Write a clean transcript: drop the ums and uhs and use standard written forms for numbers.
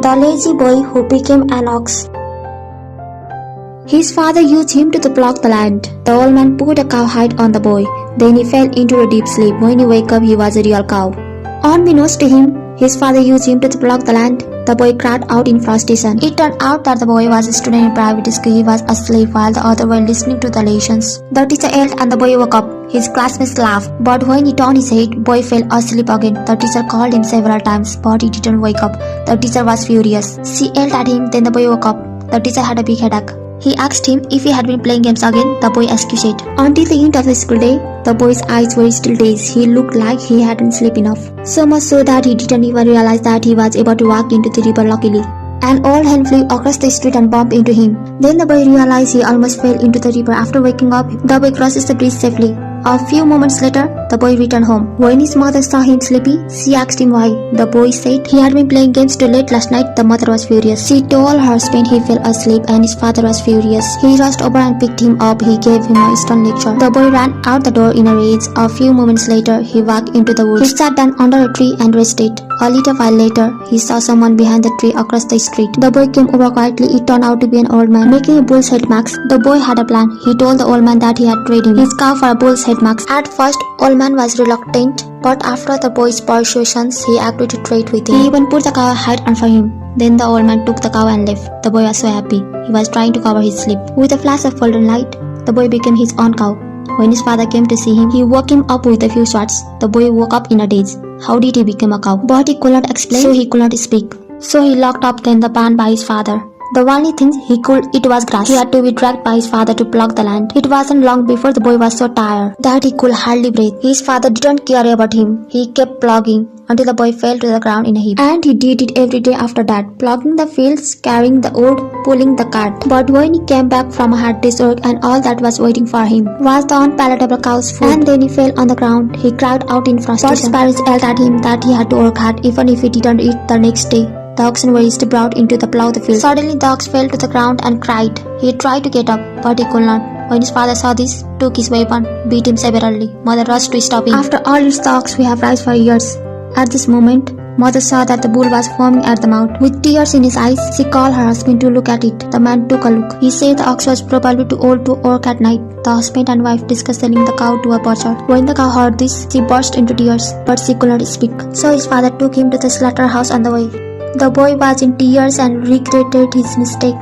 The lazy boy who became an ox. His father used him to plough the land. The old man put a cowhide on the boy. Then he fell into a deep sleep. When he woke up, he was a real cow. Unbeknownst to him, his father used him to plough the land. The boy cried out in frustration. It turned out that the boy was a student in private school. He was asleep while the others were listening to the lessons. The teacher yelled and the boy woke up. His classmates laughed, but when he turned his head, boy fell asleep again. The teacher called him several times, but he didn't wake up. The teacher was furious. She yelled at him, then the boy woke up. The teacher had a big headache. He asked him if he had been playing games again. The boy excused. Until the end of the school day, the boy's eyes were still dazed. He looked like he hadn't slept enough. So much so that he didn't even realize that he was able to walk into the river luckily. An old hen flew across the street and bumped into him. Then the boy realized he almost fell into the river. After waking up, the boy crosses the bridge safely. A few moments later, the boy returned home. When his mother saw him sleepy, she asked him why. The boy said he had been playing games too late last night. The mother was furious. She told her husband he fell asleep and his father was furious. He rushed over and picked him up. He gave him a stern lecture. The boy ran out the door in a rage. A few moments later, he walked into the woods. He sat down under a tree and rested. A little while later, he saw someone behind the tree across the street. The boy came over quietly. It turned out to be an old man making a bull's head mask. The boy had a plan. He told the old man that he had traded his cow for a bull's head mask. At first, old man was reluctant, but after the boy's persuasions, he agreed to trade with him. He even put the cow hide on for him. Then the old man took the cow and left. The boy was so happy. He was trying to cover his sleep. With a flash of golden light, the boy became his own cow. When his father came to see him, he woke him up with a few shots. The boy woke up in a daze. How did he become a cow? But he could not explain, so he could not speak. So he locked up in the barn by his father. The only thing he could eat was grass. He had to be dragged by his father to plough the land. It wasn't long before the boy was so tired that he could hardly breathe. His father didn't care about him. He kept ploughing until the boy fell to the ground in a heap. And he did it every day after that, ploughing the fields, carrying the wood, pulling the cart. But when he came back from a hard day's work and all that was waiting for him was the unpalatable cow's food, and then he fell on the ground. He cried out in frustration. But his parents yelled at him that he had to work hard even if he didn't eat the next day. The oxen were brought into the plough the field. Suddenly the ox fell to the ground and cried. He tried to get up, but he could not. When his father saw this, took his weapon, beat him severely. Mother rushed to stop him. After all this the ox we have raised for years. At this moment, mother saw that the bull was foaming at the mouth. With tears in his eyes, she called her husband to look at it. The man took a look. He said the ox was probably too old to work at night. The husband and wife discussed selling the cow to a butcher. When the cow heard this, she burst into tears, but she could not speak. So his father took him to the slaughterhouse on the way. The boy was in tears and regretted his mistake.